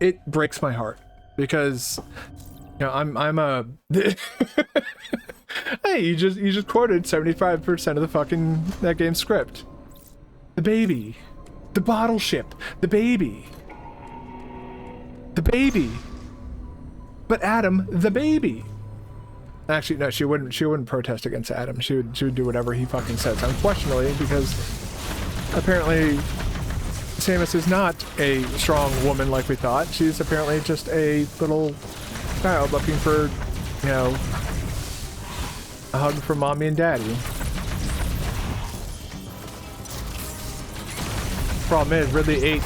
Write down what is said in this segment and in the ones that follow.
it breaks my heart because, you know, I'm a hey, you just quoted 75% of the fucking that game's script. The baby, the bottle ship, the baby, but Adam, the baby. Actually, no, she wouldn't protest against Adam. She would do whatever he fucking says, unquestionably, because apparently Samus is not a strong woman like we thought. She's apparently just a little child looking for, you know, a hug from mommy and daddy. Problem is, Ridley ate.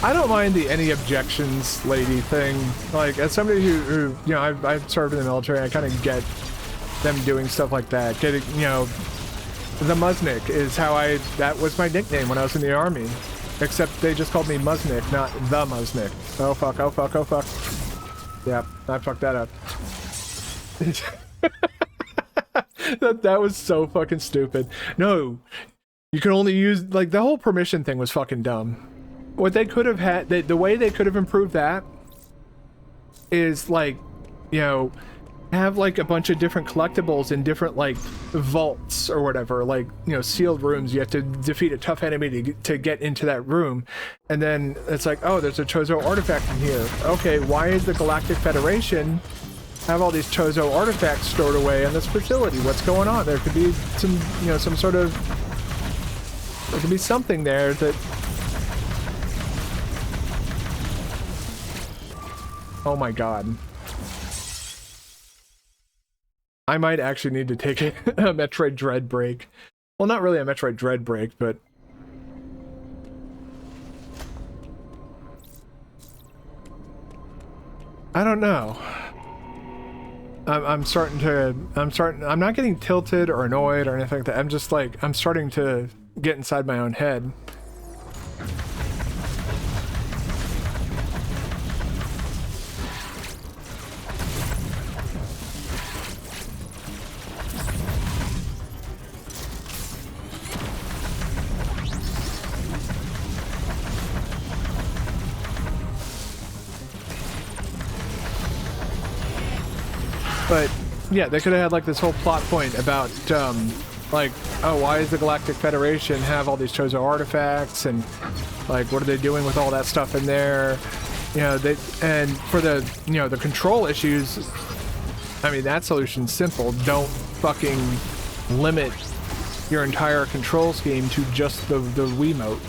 I don't mind the any objections lady thing. Like, as somebody who you know, I've served in the military, I kind of get them doing stuff like that. Getting, you know, the Muznik is how that was my nickname when I was in the army. Except they just called me Muznik, not the Muznik. Oh fuck, oh fuck, oh fuck. Yeah, I fucked that up. that was so fucking stupid. No, you can only use, like, the whole permission thing was fucking dumb. What they could have had, the way they could have improved that is, like, you know, have like a bunch of different collectibles in different like vaults or whatever, like, you know, sealed rooms. You have to defeat a tough enemy to get into that room, and then it's like, oh, there's a Chozo artifact in here. Okay, why is the Galactic Federation have all these Chozo artifacts stored away in this facility? What's going on? There could be some, you know, some sort of, there could be something there that. Oh my god. I might actually need to take a Metroid Dread break. Well, not really a Metroid Dread break, but... I don't know. I'm not getting tilted or annoyed or anything like that. I'm just like, I'm starting to get inside my own head. But yeah, they could have had like this whole plot point about like, oh, why does the Galactic Federation have all these Chozo artifacts, and like, what are they doing with all that stuff in there? You know, and for the, you know, the control issues, I mean, that solution's simple. Don't fucking limit your entire control scheme to just the Wiimote.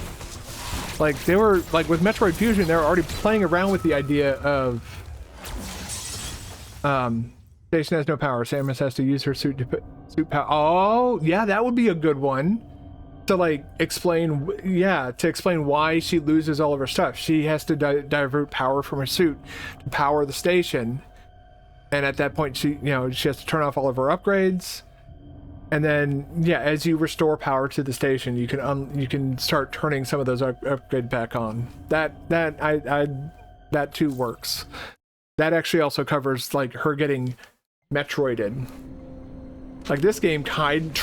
Like, they were, like, with Metroid Fusion, they were already playing around with the idea of Station has no power. Samus has to use her suit to put suit power. Oh, yeah, that would be a good one to like explain. Yeah, to explain why she loses all of her stuff. She has to divert power from her suit to power the station, and at that point, she has to turn off all of her upgrades. And then, yeah, as you restore power to the station, you can start turning some of those upgrades back on. That too works. That actually also covers like her getting Metroided. Like, this game tried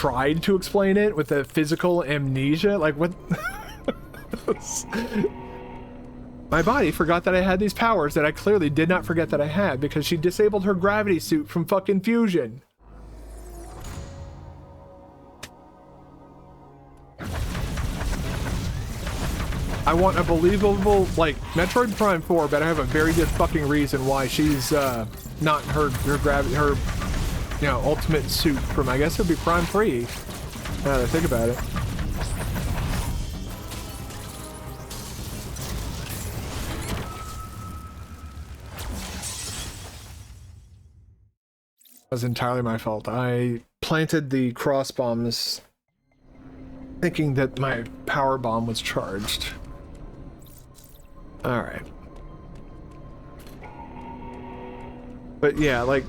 to explain it with the physical amnesia. Like, what? My body forgot that I had these powers that I clearly did not forget that I had, because she disabled her gravity suit from fucking Fusion. I want a believable, like, Metroid Prime 4 better have a very good fucking reason why she's not her gravity, her, you know, ultimate suit from, I guess it would be Prime 3, now that I think about it. That was entirely my fault. I planted the cross bombs thinking that my power bomb was charged. Alright. But yeah, like,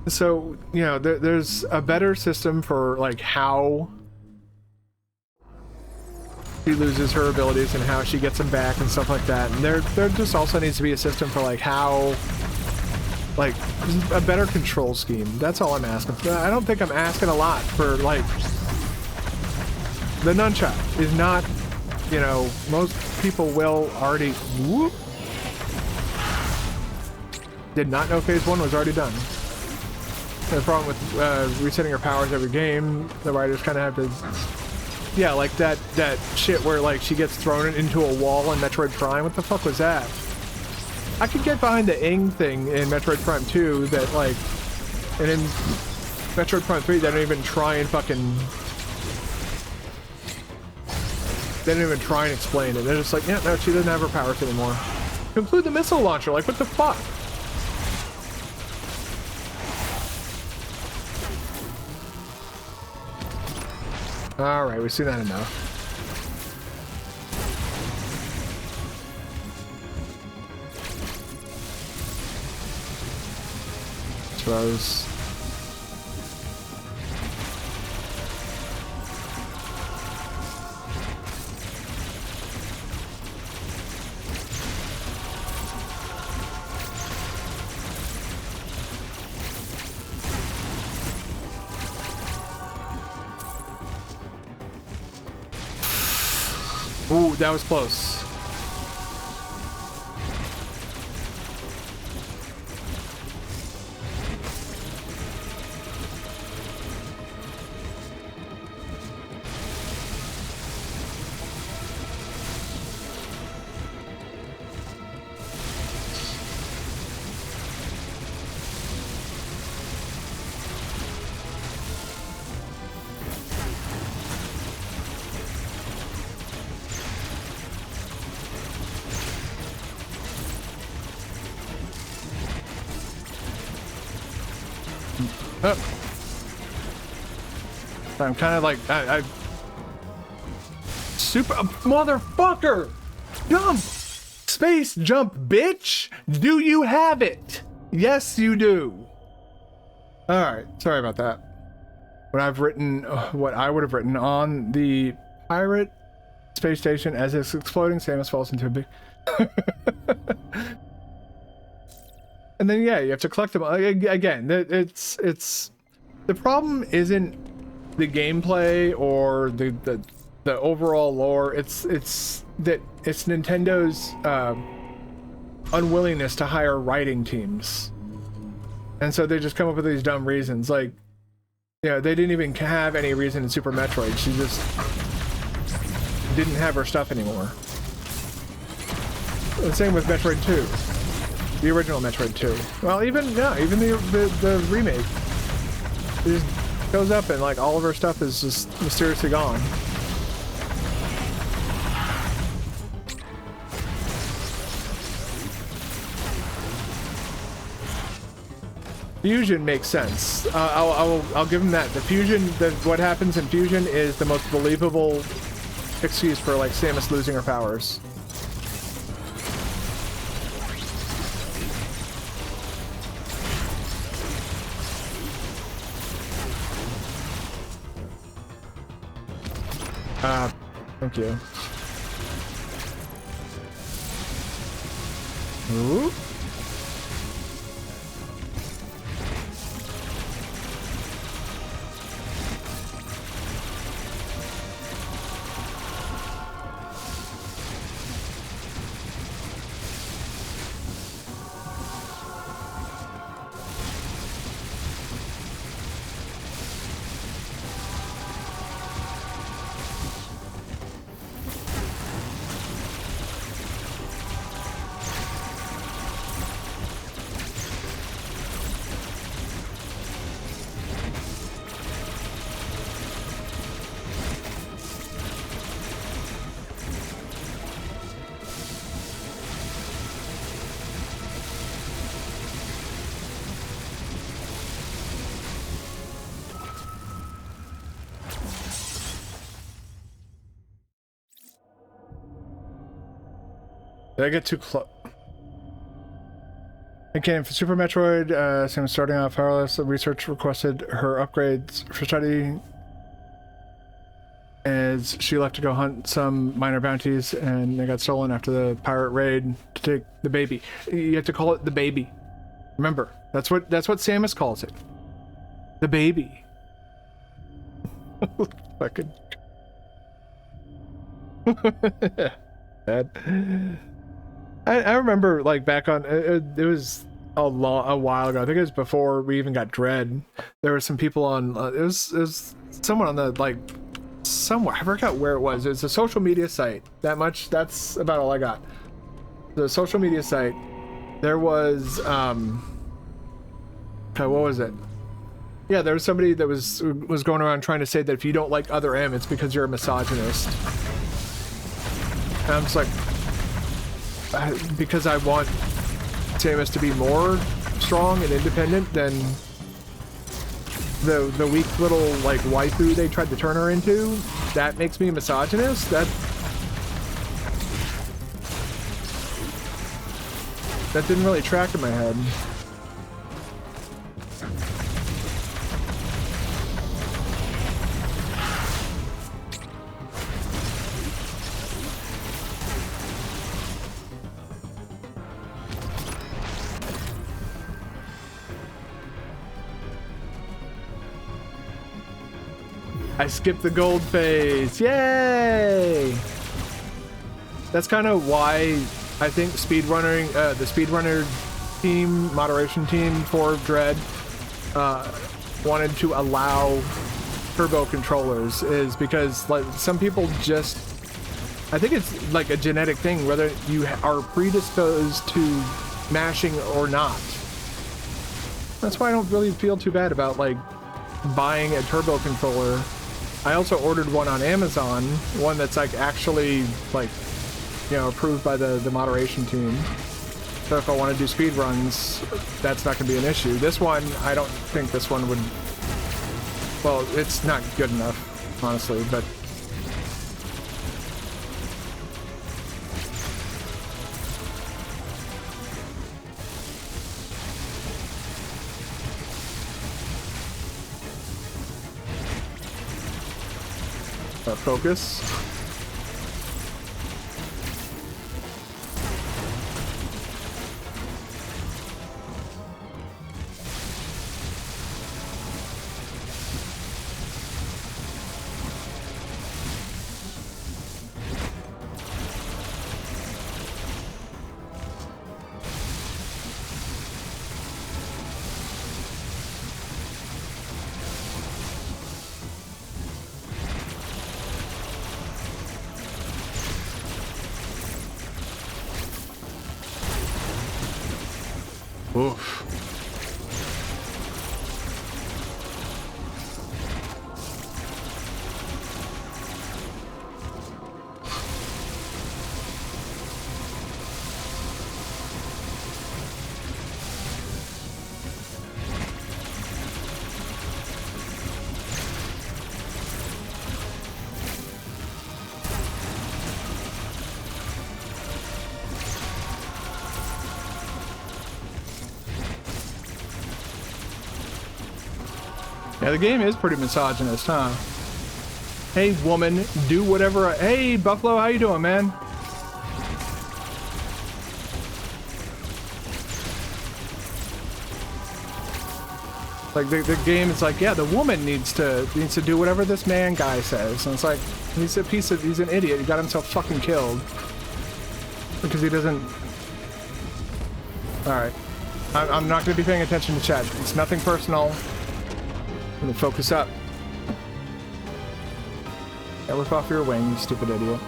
so, you know, there's a better system for, like, how she loses her abilities and how she gets them back and stuff like that. And there just also needs to be a system for, like, how, like, a better control scheme. That's all I'm asking for. I don't think I'm asking a lot for, like, The nunchuck is not, you know, most people will already... Whoop. Did not know phase 1 was already done. The problem with resetting your powers every game, the writers kind of have to... Yeah, like that shit where like she gets thrown into a wall in Metroid Prime. What the fuck was that? I could get behind the Ing thing in Metroid Prime 2 that like... And in Metroid Prime 3 they don't even try and fucking... They didn't even try and explain it. They're just like, yeah, no, she doesn't have her powers anymore. Include the missile launcher, like what the fuck? Alright, we've seen that enough. Suppose. Ooh, that was close. I'm kind of like I super motherfucker jump space jump bitch. Do you have it? Yes, you do. All right, sorry about that. What I've written, what I would have written on the pirate space station as it's exploding, Samus falls into a big. And then yeah, you have to collect them again. It's the problem isn't the gameplay or the overall lore. It's that it's Nintendo's unwillingness to hire writing teams, and so they just come up with these dumb reasons. Like, yeah, they didn't even have any reason in Super Metroid. She just didn't have her stuff anymore. The same with Metroid 2. The original Metroid 2. Well, even the remake. It just goes up and like all of her stuff is just mysteriously gone. Fusion makes sense. I'll give them that. The fusion, what happens in Fusion is the most believable excuse for like Samus losing her powers. Thank you. Ooh. Did I get too close? Again, for Super Metroid, Samus starting off powerless. The research requested her upgrades for study as she left to go hunt some minor bounties, and they got stolen after the pirate raid to take the baby. You have to call it the baby. Remember, that's what Samus calls it. The baby. Fucking. That, I remember like back on it was a while ago. I think it was before we even got Dread. There were some people on. It was someone on the like somewhere. I forgot where it was. It was a social media site. That much. That's about all I got. The social media site. There was what was it? Yeah, there was somebody that was going around trying to say that if you don't like other M, it's because you're a misogynist. And I'm just like, because I want Samus to be more strong and independent than the weak little like waifu they tried to turn her into. That makes me a misogynist. That didn't really track in my head. I skipped the gold phase. Yay! That's kind of why I think speedrunning, the speedrunner team, moderation team for Dread, wanted to allow turbo controllers, is because like some people just, I think it's like a genetic thing, whether you are predisposed to mashing or not. That's why I don't really feel too bad about like buying a turbo controller. I also ordered one on Amazon, one that's like actually like, you know, approved by the moderation team. So if I want to do speed runs, that's not going to be an issue. This one, I don't think this one would, well, it's not good enough, honestly, but focus. Oof. Yeah, the game is pretty misogynist, huh? Hey, woman, do whatever Hey, Buffalo, how you doing, man? Like, the game is like, yeah, the woman needs to do whatever this man guy says. And it's like, he's an idiot. He got himself fucking killed. Because he doesn't... Alright. I'm not going to be paying attention to chat. It's nothing personal. I'm gonna focus up. Yeah, rip off your wing, you stupid idiot.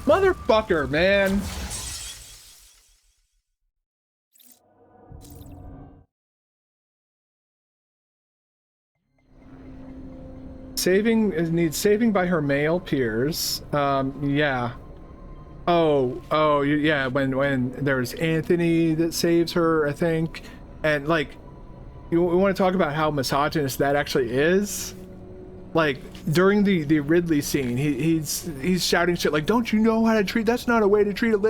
Motherfucker, man! Needs saving by her male peers. Yeah. Yeah, when there's Anthony that saves her, I think. And, like, we want to talk about how misogynist that actually is. Like during the Ridley scene, he's shouting shit like, "Don't you know how to treat? That's not a way to treat it."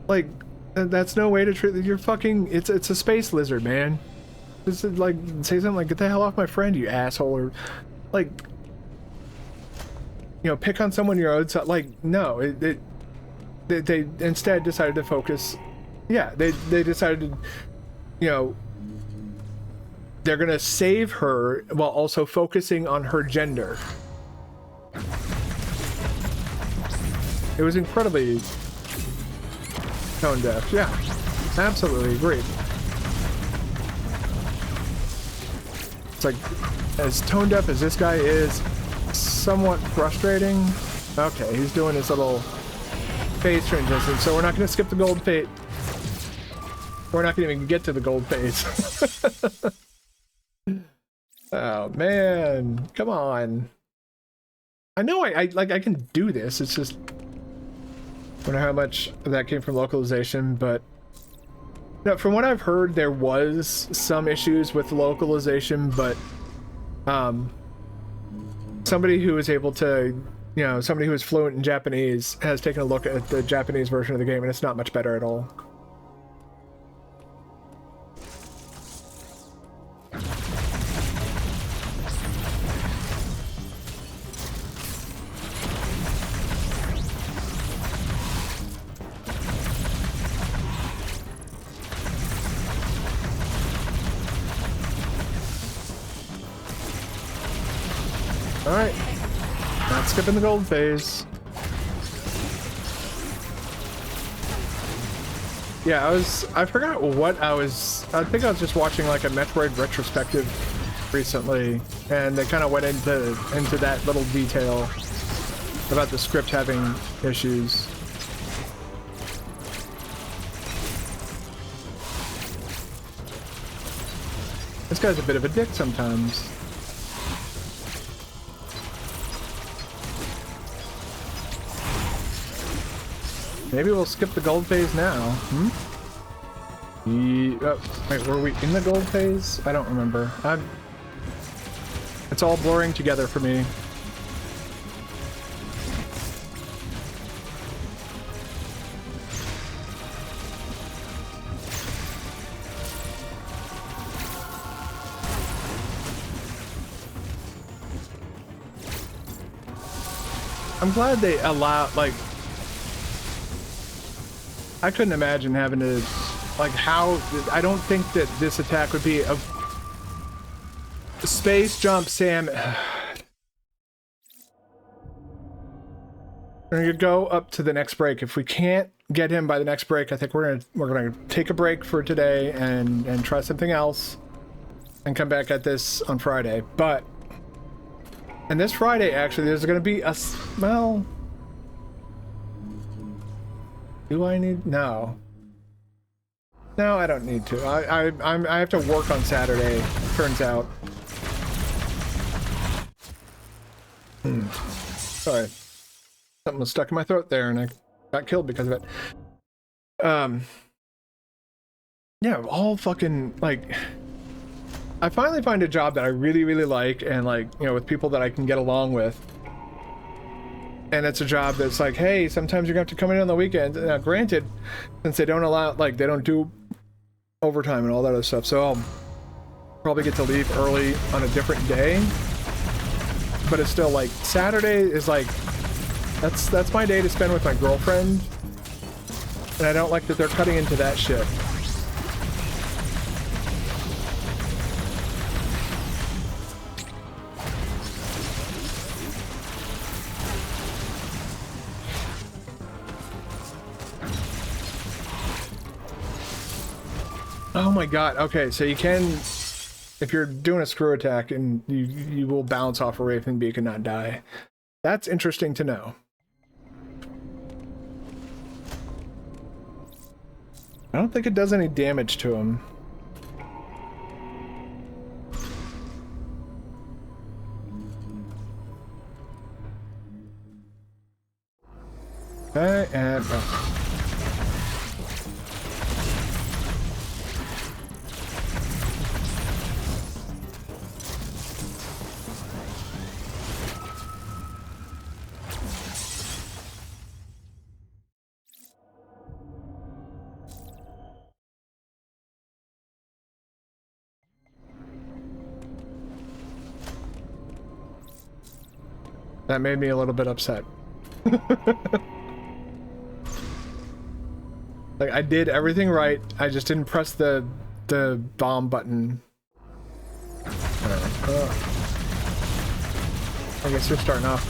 Like that's no way to treat. You're fucking. It's a space lizard, man. This is like say something like, "Get the hell off my friend, you asshole," or like, you know, pick on someone your own side. Like no, they instead decided to focus. Yeah, they decided to. You know, they're gonna save her while also focusing on her gender. It was incredibly tone deaf. Yeah, absolutely agreed. It's like, as tone deaf as this guy is, somewhat frustrating. Okay, he's doing his little phase transition, so we're not going to skip the gold phase. We're not going to even get to the gold phase. Oh man, come on. I know I can do this. It's just, I don't know how much of that came from localization, but no, from what I've heard, there was some issues with localization, but somebody who was able to, you know, somebody who was fluent in Japanese has taken a look at the Japanese version of the game, and it's not much better at all. Alright, not skipping the gold phase. Yeah, I forgot what I think I was just watching like a Metroid retrospective recently, and they kind of went into that little detail about the script having issues. This guy's a bit of a dick sometimes. Maybe we'll skip the gold phase now. Oh, wait, were we in the gold phase? I don't remember. It's all blurring together for me. I'm glad they allow, like, I couldn't imagine having to, like, how, I don't think that this attack would be a space jump Sam. We're gonna go up to the next break. If we can't get him by the next break, I think we're gonna take a break for today and try something else and come back at this on Friday. But, and this Friday actually there's gonna be a, well, do I need? No. No, I don't need to. I have to work on Saturday, turns out. Sorry. Something was stuck in my throat there and I got killed because of it. Yeah, all fucking, like, I finally find a job that I really, really like, and, like, you know, with people that I can get along with. And it's a job that's like, hey, sometimes you're gonna have to come in on the weekend. Now, granted, since they don't allow, like, they don't do overtime and all that other stuff, so I'll probably get to leave early on a different day. But it's still like, Saturday is like, that's my day to spend with my girlfriend. And I don't like that they're cutting into that shit. Oh my god, okay, so you can, if you're doing a screw attack, and you will bounce off a Wraith and Beacon, not die. That's interesting to know. I don't think it does any damage to him. Okay, and... oh. That made me a little bit upset. Like, I did everything right, I just didn't press the bomb button. I guess you're starting off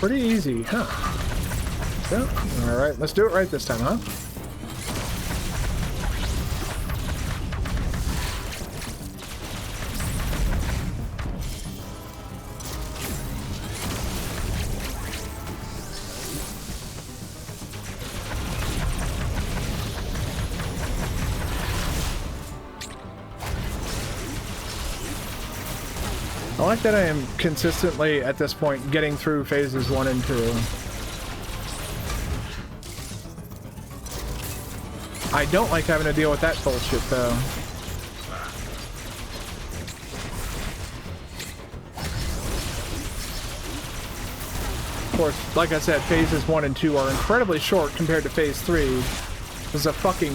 pretty easy, huh? Yeah. All right, let's do it right this time, huh? I like that I am consistently, at this point, getting through phases 1 and 2. I don't like having to deal with that bullshit, though. Of course, like I said, phases 1 and 2 are incredibly short compared to phase 3. It's a fucking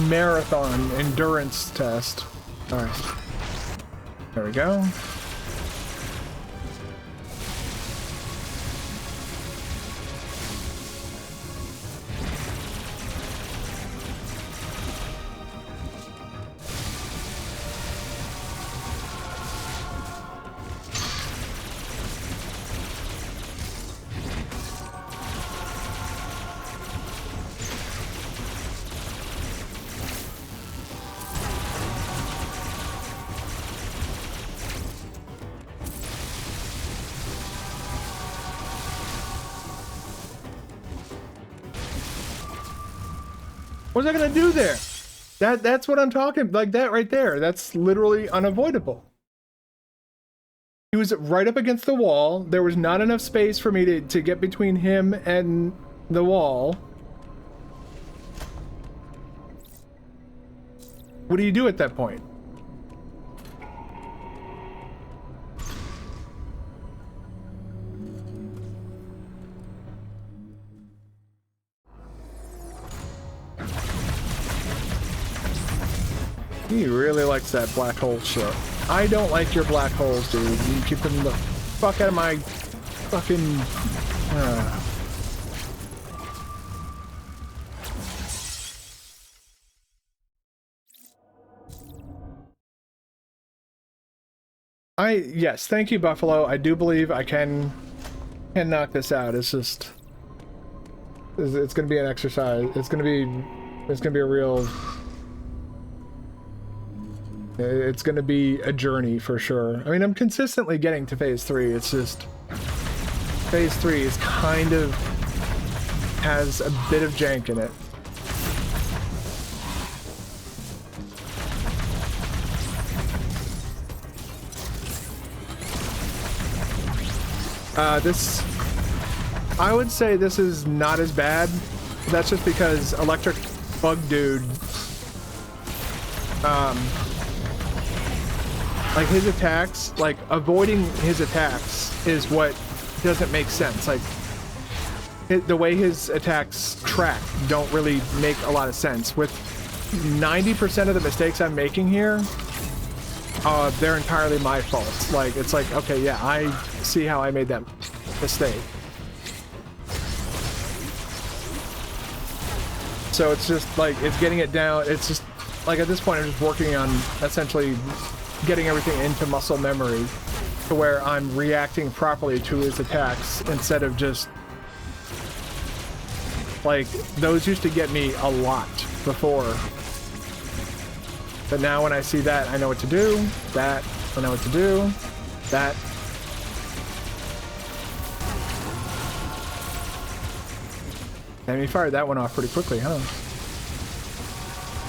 marathon endurance test. Alright. There we go. What was I gonna do there? That's what I'm talking, like that right there. That's literally unavoidable. He was right up against the wall. There was not enough space for me to get between him and the wall. What do you do at that point? He really likes that black hole shit. I don't like your black holes, dude. You keep them the fuck out of my fucking... Yes, thank you, Buffalo. I do believe I can knock this out. It's just... It's gonna be an exercise. It's gonna be a real... It's gonna be a journey for sure. I mean, I'm consistently getting to phase 3. It's just phase 3 is kind of has a bit of jank in it. I would say this is not as bad. That's just because Electric Bug Dude, like his attacks, like avoiding his attacks is what doesn't make sense. Like the way his attacks track don't really make a lot of sense. With 90% of the mistakes I'm making here, they're entirely my fault. Like, it's like, okay, yeah, I see how I made that mistake. So it's just like, it's getting it down. It's just like, at this point, I'm just working on essentially getting everything into muscle memory to where I'm reacting properly to his attacks instead of just like, those used to get me a lot before. But now when I see that, I know what to do. That, I know what to do. That. And you fired that one off pretty quickly, huh?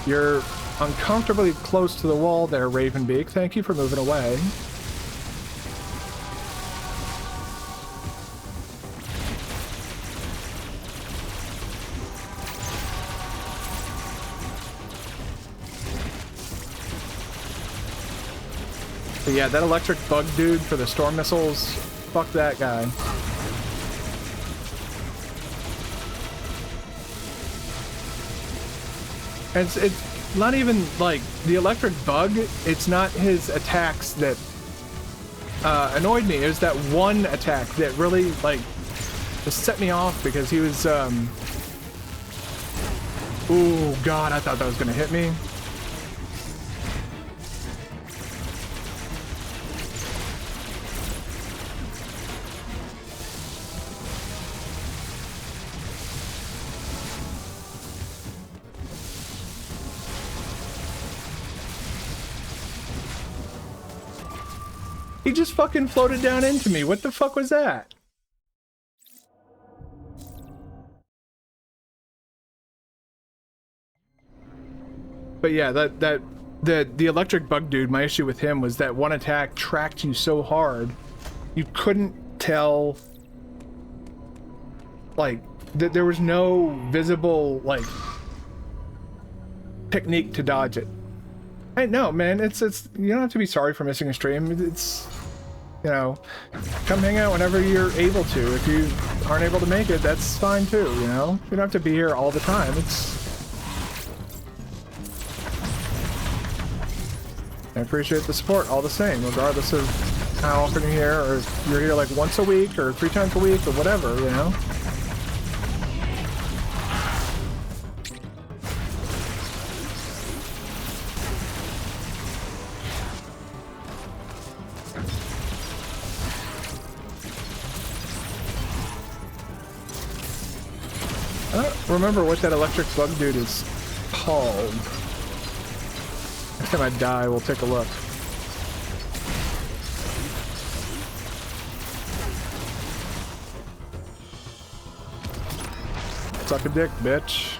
You're uncomfortably close to the wall there, Ravenbeak. Thank you for moving away. But yeah, that electric bug dude for the storm missiles, fuck that guy. And it's not even like the electric bug, it's not his attacks that annoyed me. It was that one attack that really like just set me off because he was ooh, God, I thought that was gonna hit me. He just fucking floated down into me. What the fuck was that? But yeah, the electric bug dude, my issue with him was that one attack tracked you so hard, you couldn't tell, like, that there was no visible, like, technique to dodge it. Hey, no, man, it's you don't have to be sorry for missing a stream. It's, you know, come hang out whenever you're able to. If you aren't able to make it, that's fine too, you know? You don't have to be here all the time. I appreciate the support all the same, regardless of how often you're here, or if you're here like once a week, or 3 times a week, or whatever, you know? I don't remember what that electric bug dude is called. Next time I die, we'll take a look. Suck a dick, bitch.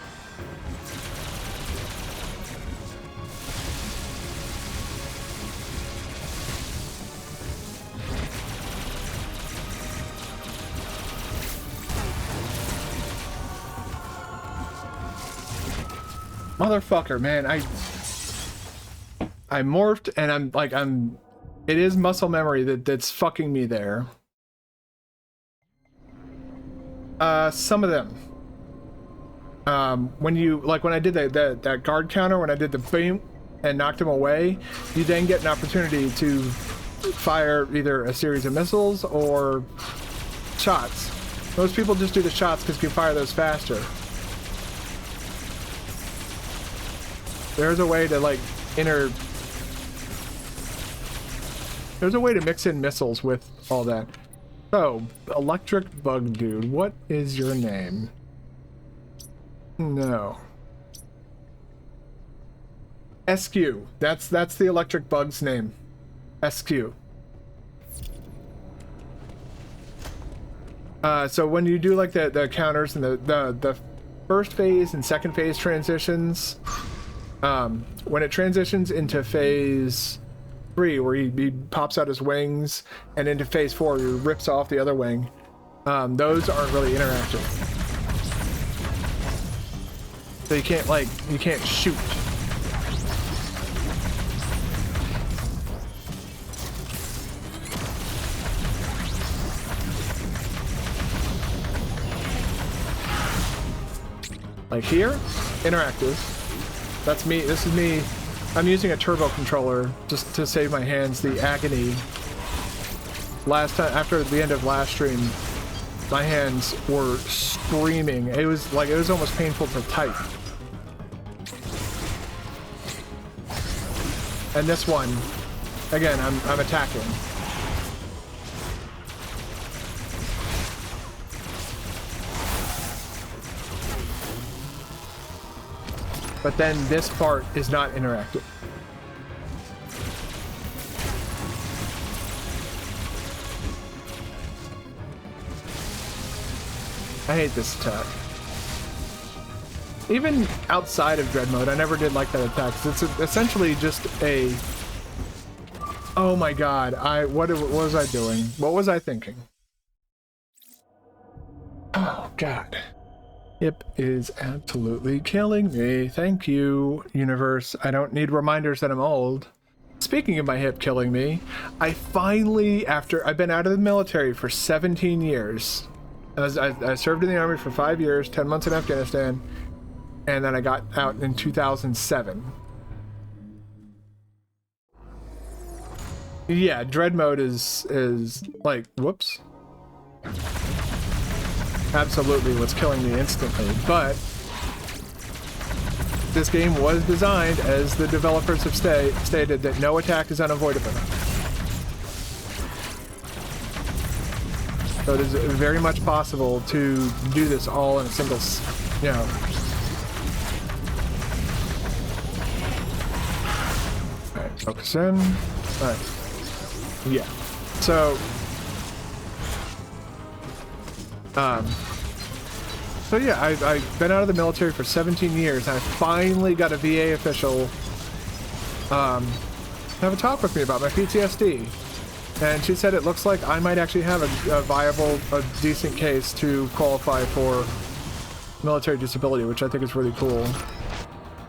Motherfucker, man, I morphed and it is muscle memory that's fucking me there. Some of them. When I did that guard counter, when I did the boom and knocked him away, you then get an opportunity to fire either a series of missiles or shots. Most people just do the shots because you can fire those faster. There's a way to there's a way to mix in missiles with all that. So, electric bug dude, what is your name? No. SQ. That's the electric bug's name. SQ. So when you do like the counters and the first phase and second phase transitions, when it transitions into phase 3, where he pops out his wings, and into phase 4, he rips off the other wing, those aren't really interactive. So you can't shoot. Like here, interactive. That's me. This is me. I'm using a turbo controller just to save my hands the agony. Last time, after the end of last stream, my hands were screaming. It was almost painful to type. And this one, again, I'm attacking. But then this part is not interactive. I hate this attack. Even outside of Dread mode, I never did like that attack. It's essentially just a... Oh my god, what was I doing? What was I thinking? Oh god. Hip is absolutely killing me. Thank you, universe. I don't need reminders that I'm old. Speaking of my hip killing me, I finally, I've been out of the military for 17 years. I served in the army for 5 years, 10 months in Afghanistan, and then I got out in 2007. Yeah, Dread mode is like, whoops. Absolutely what's killing me instantly, but this game was designed, as the developers have stated, that no attack is unavoidable. So it is very much possible to do this all in a single, you know. Alright, focus in. Alright. Yeah. So, so yeah, I've been out of the military for 17 years, and I finally got a VA official have a talk with me about my PTSD. And she said it looks like I might actually have a viable, a decent case to qualify for military disability, which I think is really cool.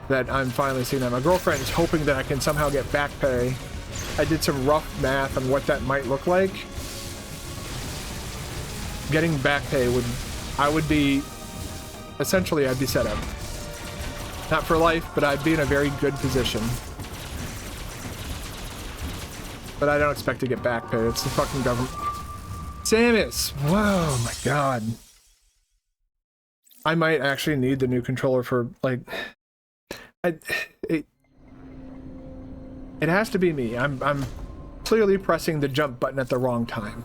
That I'm finally seeing that. My girlfriend is hoping that I can somehow get back pay. I did some rough math on what that might look like. Getting back pay would be, essentially I'd be set up. Not for life, but I'd be in a very good position. But I don't expect to get back pay. It's the fucking government. Samus! Whoa, my god. I might actually need the new controller for, like... It has to be me. I'm clearly pressing the jump button at the wrong time.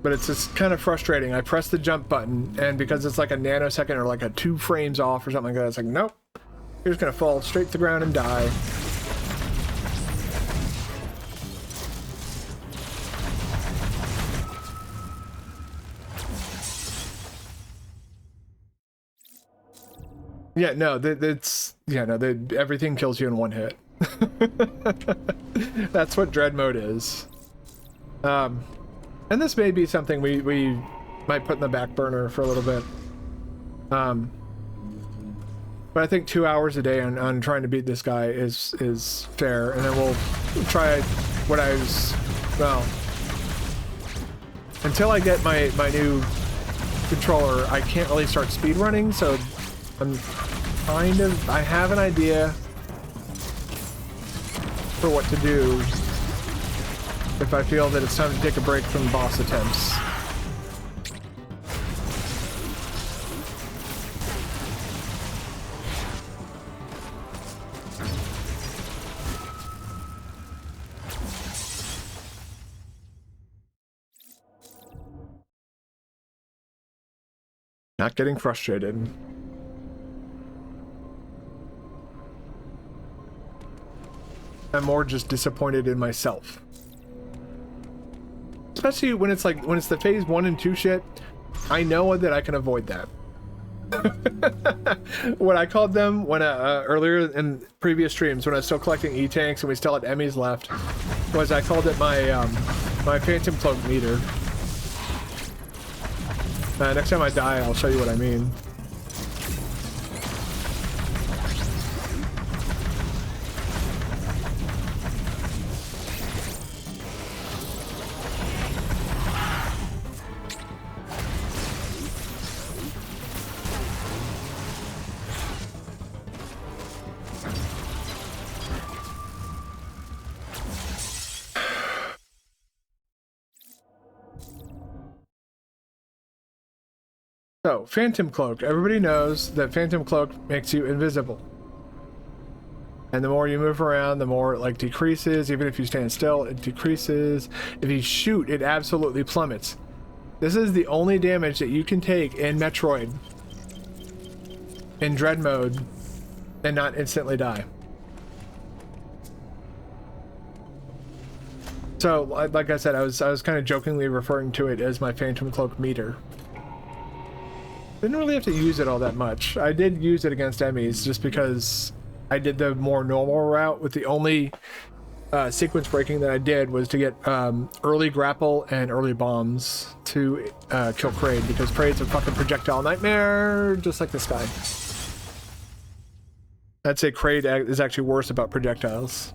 But it's just kind of frustrating. I press the jump button, and because it's like a nanosecond or like a 2 frames off or something like that, it's like, nope. You're just gonna fall straight to the ground and die. Yeah, no, everything kills you in one hit. That's what Dread mode is. And this may be something we might put in the back burner for a little bit. But I think 2 hours a day on trying to beat this guy is fair, and then we'll try what I was, well, until I get my new controller, I can't really start speedrunning, so I have an idea for what to do if I feel that it's time to take a break from boss attempts. Not getting frustrated. I'm more just disappointed in myself. Especially when it's like, when it's the phase 1 and 2 shit, I know that I can avoid that. What I called them when earlier in previous streams, when I was still collecting E-tanks and we still had Emmys left, was I called it my my Phantom Cloak meter. Next time I die, I'll show you what I mean. So, Phantom Cloak. Everybody knows that Phantom Cloak makes you invisible. And the more you move around, the more it like decreases. Even if you stand still, it decreases. If you shoot, it absolutely plummets. This is the only damage that you can take in Metroid in Dread mode and not instantly die. So, like I said, I was kind of jokingly referring to it as my Phantom Cloak meter. Didn't really have to use it all that much. I did use it against Emmys just because I did the more normal route, with the only sequence breaking that I did was to get early grapple and early bombs to kill Kraid, because Kraid's a fucking projectile nightmare, just like this guy. I'd say Kraid is actually worse about projectiles.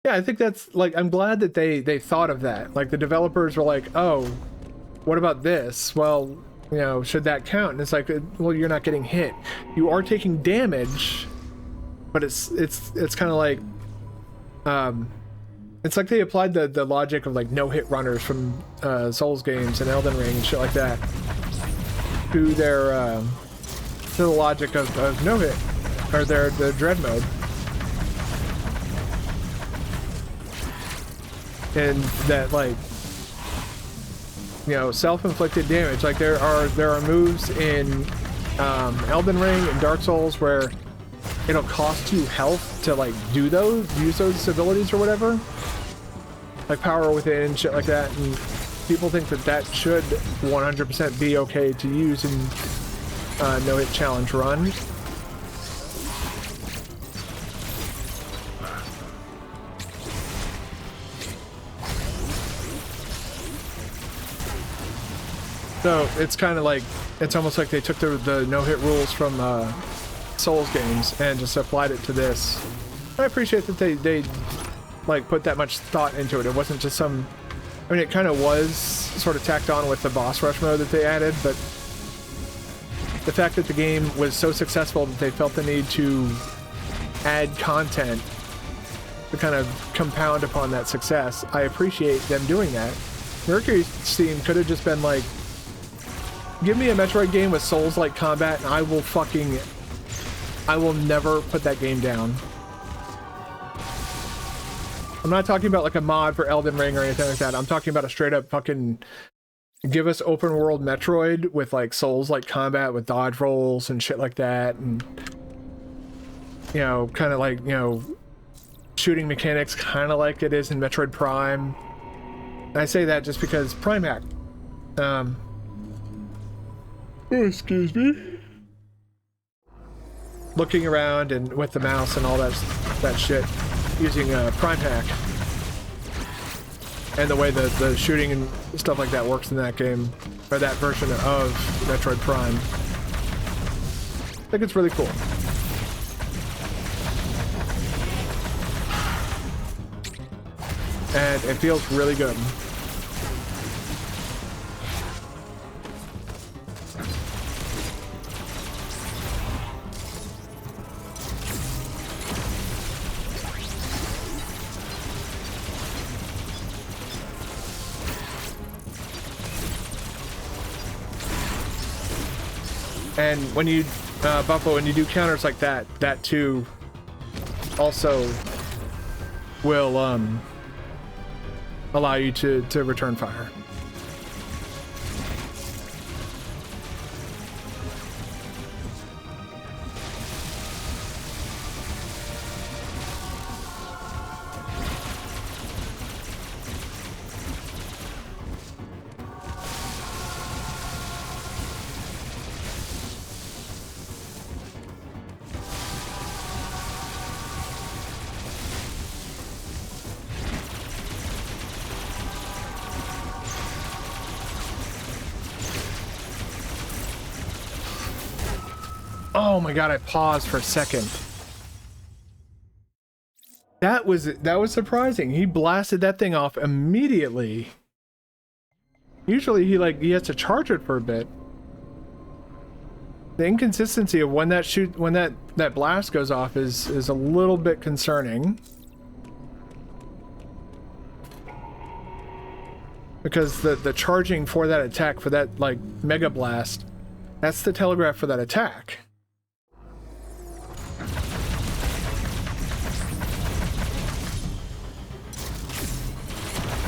Yeah, I think that's, like, I'm glad that they thought of that. Like, the developers were like, oh, what about this? Well, you know, should that count? And it's like, well, you're not getting hit. You are taking damage, but it's kind of like, it's like they applied the logic of like no-hit runners from Souls games and Elden Ring and shit like that to their to the logic of no-hit, or their Dread mode. And that, like, you know, self-inflicted damage. Like, there are moves in Elden Ring and Dark Souls where it'll cost you health to like use those abilities or whatever, like power within and shit like that. And people think that should 100% be okay to use in no-hit challenge run. So it's kind of like, it's almost like they took the no-hit rules from Souls games and just applied it to this. I appreciate that they like put that much thought into it. It wasn't just some, I mean, it kind of was sort of tacked on with the boss rush mode that they added, but the fact that the game was so successful that they felt the need to add content to kind of compound upon that success, I appreciate them doing that. Mercury's Steam could have just been like, give me a Metroid game with Souls-like combat and I will never put that game down. I'm not talking about like a mod for Elden Ring or anything like that. I'm talking about a straight up fucking give us open world Metroid with like Souls-like combat with dodge rolls and shit like that, and you know, kind of like, you know, shooting mechanics kind of like it is in Metroid Prime. And I say that just because Prime Hack. Oh, excuse me. Looking around and with the mouse and all that shit using Prime Hack. And the way the shooting and stuff like that works in that game, or that version of Metroid Prime. I think it's really cool. And it feels really good. And when you, Buffalo, when you do counters like that, that too also will allow you to return fire. Oh my god, I paused for a second. That was surprising. He blasted that thing off immediately. Usually he has to charge it for a bit. The inconsistency of when that blast goes off is a little bit concerning. Because the charging for that attack, for that like mega blast, that's the telegraph for that attack.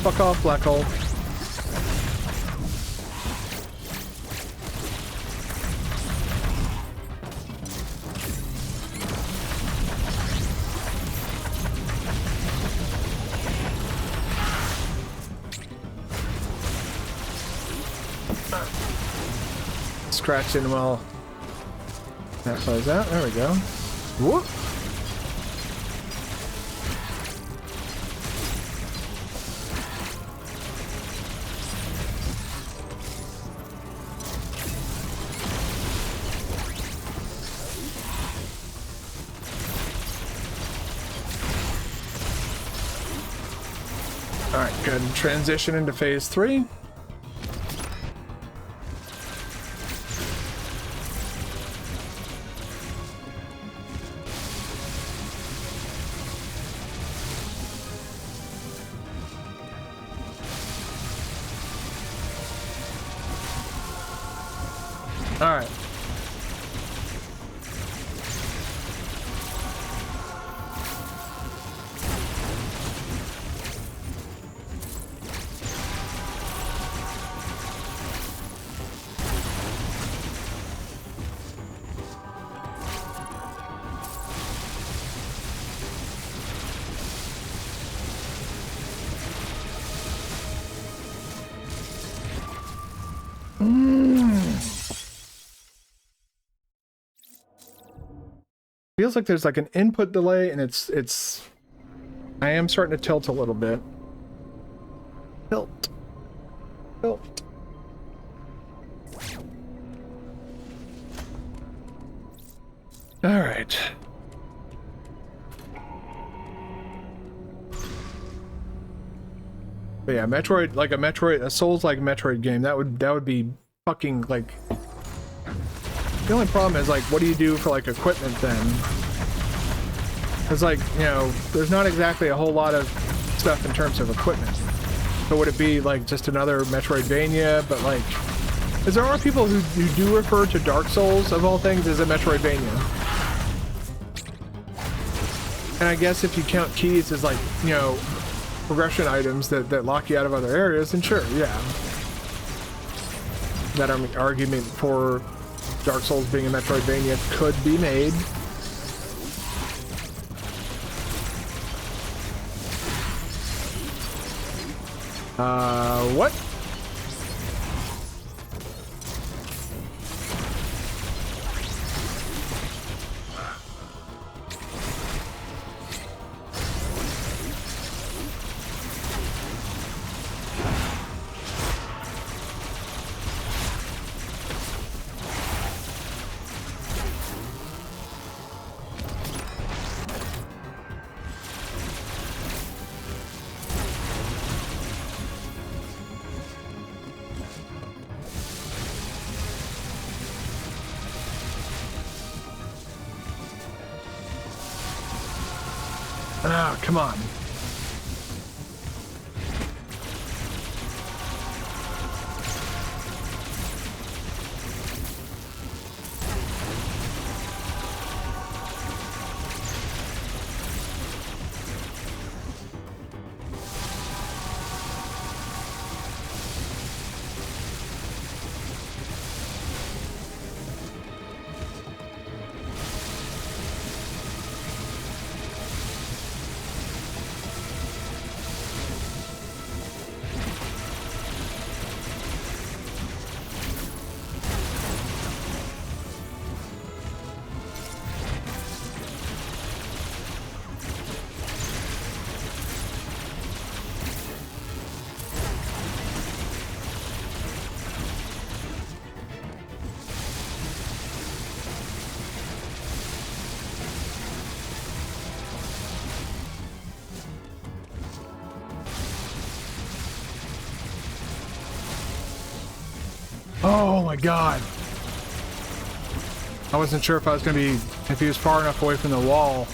Fuck off, black hole. Scratching while that plays out. There we go. Whoop. Alright, good. Transition into phase 3. Alright. Feels like there's like an input delay, and it's. I am starting to tilt a little bit. Tilt. Tilt. All right. But yeah, Metroid, like a Souls-like Metroid game, that would be fucking like. The only problem is like, what do you do for like equipment then? It's like, you know, there's not exactly a whole lot of stuff in terms of equipment. So would it be like just another Metroidvania? But like, because there are people who do refer to Dark Souls of all things as a Metroidvania. And I guess if you count keys as like, you know, progression items that lock you out of other areas, then sure, yeah. That argument for Dark Souls being a Metroidvania could be made. What? Oh, come on. Oh my god. I wasn't sure if I was going to be, if he was far enough away from the wall.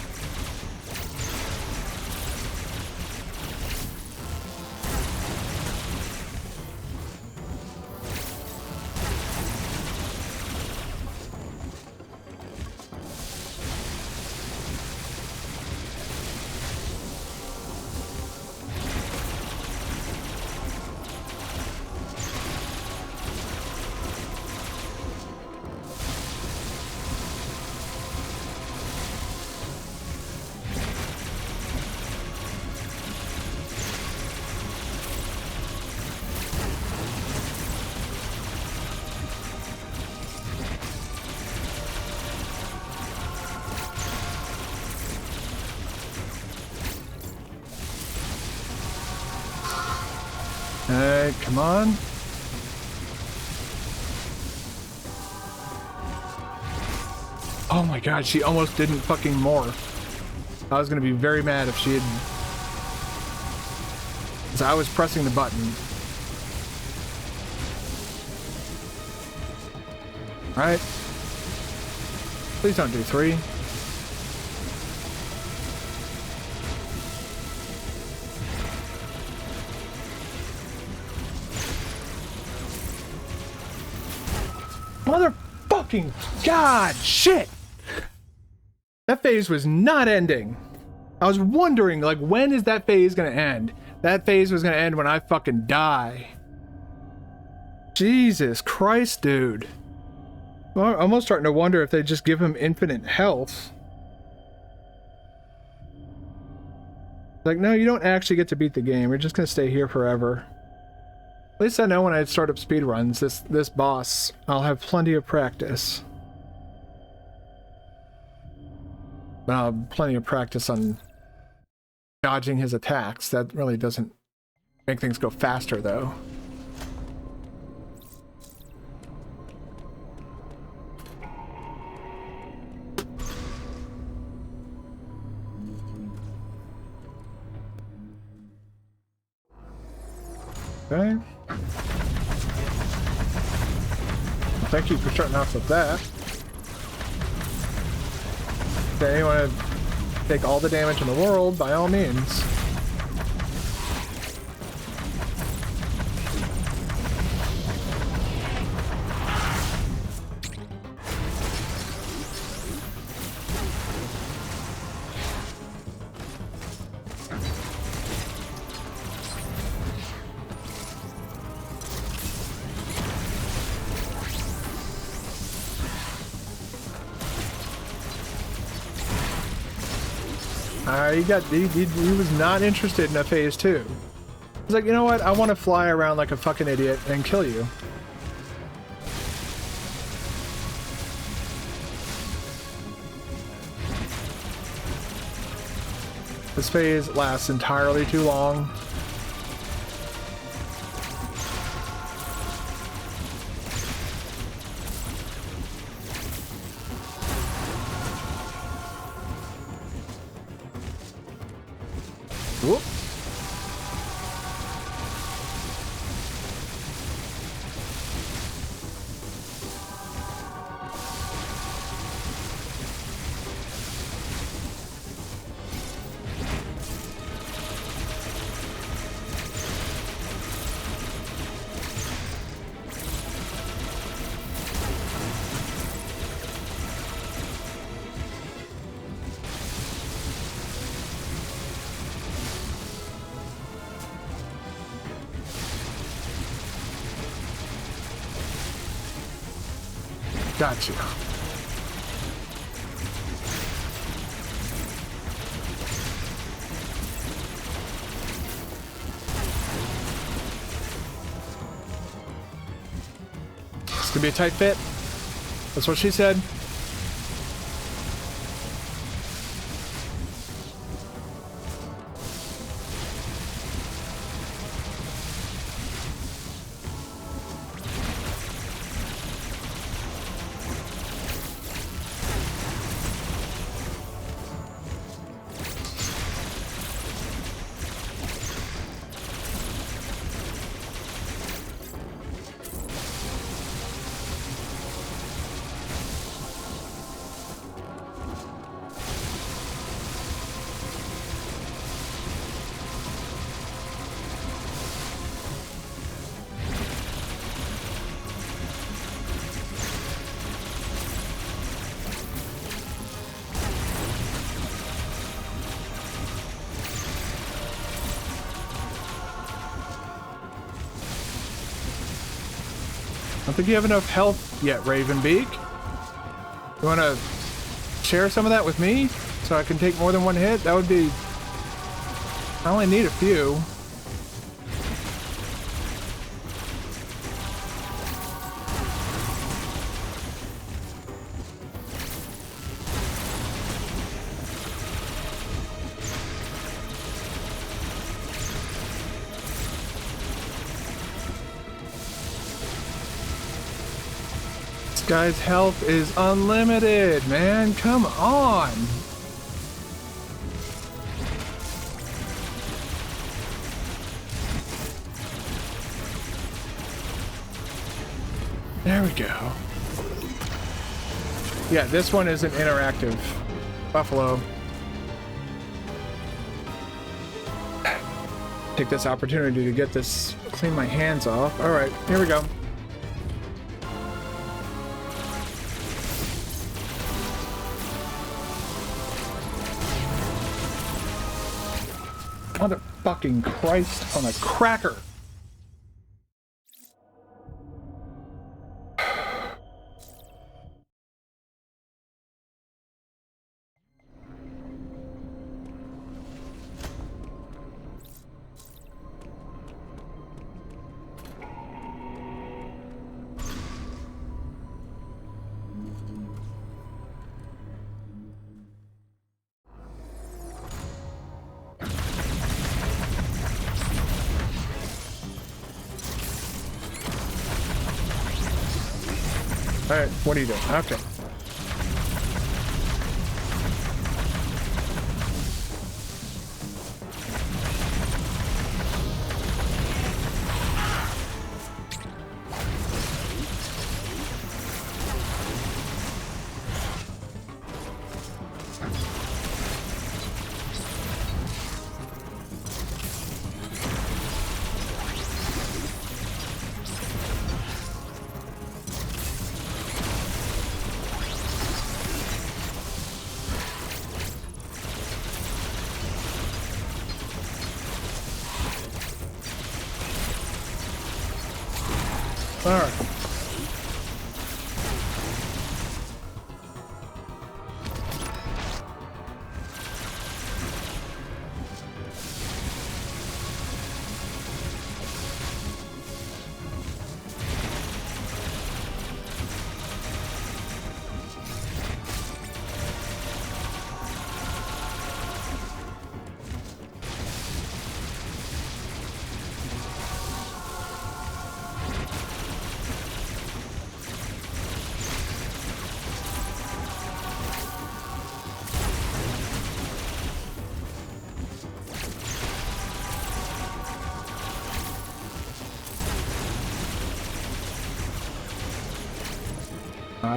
Hey, come on. Oh my god, she almost didn't fucking morph. I was gonna be very mad if she had... Because I was pressing the button. Alright. Please don't do 3. Motherfucking god, shit! That phase was not ending. I was wondering, like, when is that phase gonna end? That phase was gonna end when I fucking die. Jesus Christ, dude. Well, I'm almost starting to wonder if they just give him infinite health. Like, no, you don't actually get to beat the game. You're just gonna stay here forever. At least I know when I start up speedruns, this boss, I'll have plenty of practice. Plenty of practice on dodging his attacks. That really doesn't make things go faster, though. Okay. Well, thank you for starting off with that. Okay, you want to take all the damage in the world, by all means. He was not interested in a phase 2. He's like, you know what? I want to fly around like a fucking idiot and kill you. This phase lasts entirely too long. Whoop. Got you. It's gonna be a tight fit. That's what she said. I don't think you have enough health yet, Ravenbeak. You want to share some of that with me so I can take more than one hit? That would be... I only need a few. This guy's health is unlimited, man. Come on. There we go. Yeah, this one isn't interactive. Buffalo. Take this opportunity to get this, clean my hands off. All right, here we go. Motherfucking Christ on a cracker. Alright, what are you doing? Okay. Alright.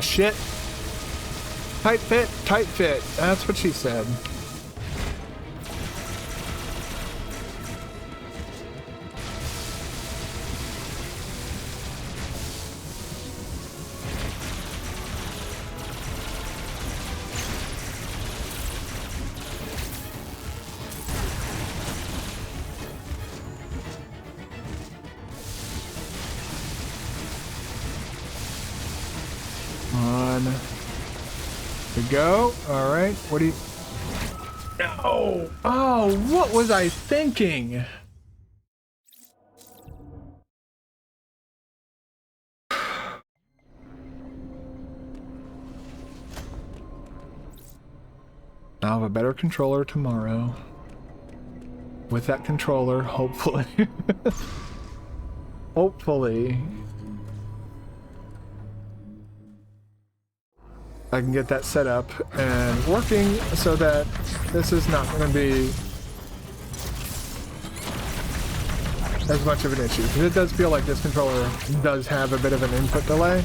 Shit. Tight fit, tight fit. That's what she said. Go. All right. What do you... No. Oh, what was I thinking? I'll have a better controller tomorrow. With that controller, hopefully. Hopefully. I can get that set up and working so that this is not going to be as much of an issue. Because it does feel like this controller does have a bit of an input delay.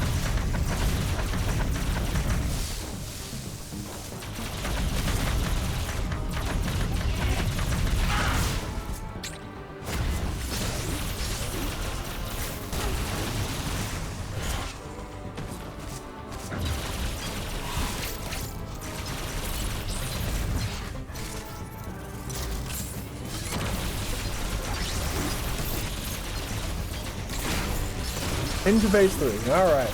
Into phase 3. All right.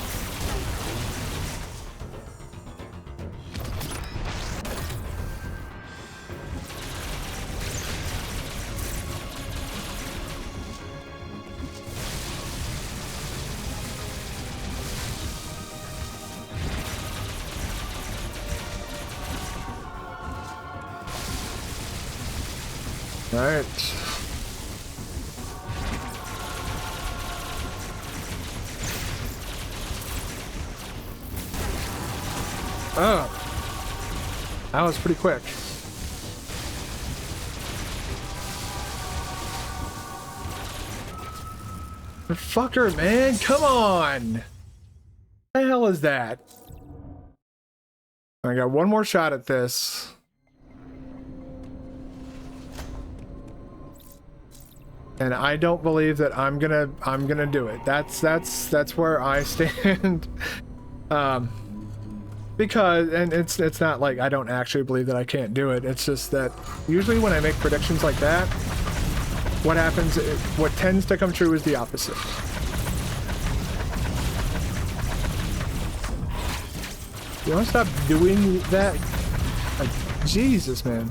All right. Oh, that was pretty quick. Fucker, man, come on! What the hell is that? I got one more shot at this. And I don't believe that I'm gonna do it. That's where I stand. Because, and it's not like I don't actually believe that I can't do it. It's just that usually when I make predictions like that, what happens, what tends to come true is the opposite. You want to stop doing that? Like, Jesus, man.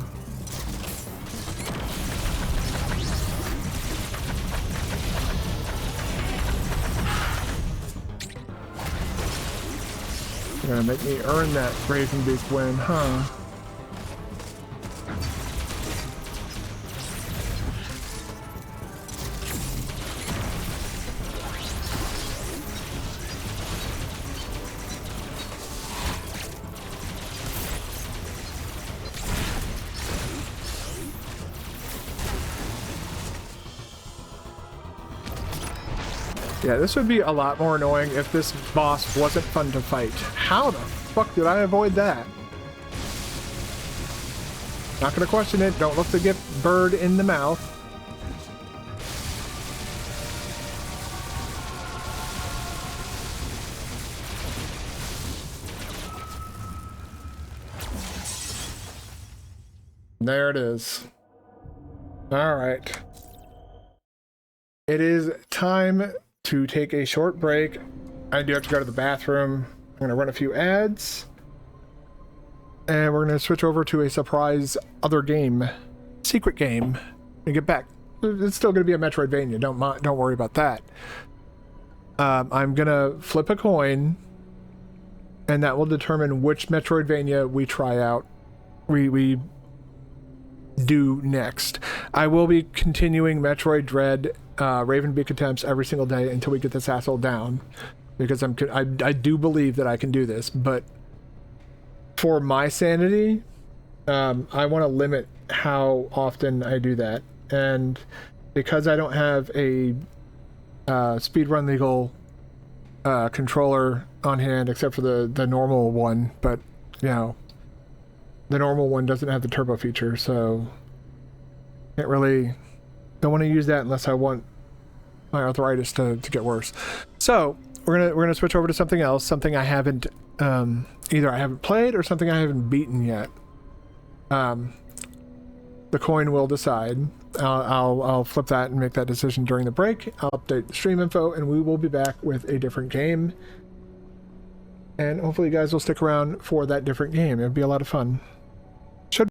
You're gonna make me earn that Brazen Beast win, huh? Yeah, this would be a lot more annoying if this boss wasn't fun to fight. How the fuck did I avoid that? Not gonna question it. Don't look the gift bird in the mouth. There it is. All right. It is time to take a short break. I do have to go to the bathroom. I'm going to run a few ads. And we're going to switch over to a surprise other game. Secret game. And get back. It's still going to be a Metroidvania. Don't worry about that. I'm going to flip a coin. And that will determine which Metroidvania we try out. We do next. I will be continuing Metroid Dread Raven Beak attempts every single day until we get this asshole down, because I do believe that I can do this, but for my sanity, I want to limit how often I do that, and because I don't have a speedrun legal controller on hand except for the normal one, but you know, the normal one doesn't have the turbo feature, so don't want to use that unless I want my arthritis to get worse. So we're gonna switch over to something else, something I haven't either I haven't played or something I haven't beaten yet. The coin will decide. I'll flip that and make that decision during the break. I'll update the stream info, and we will be back with a different game. And hopefully you guys will stick around for that different game. It'd be a lot of fun.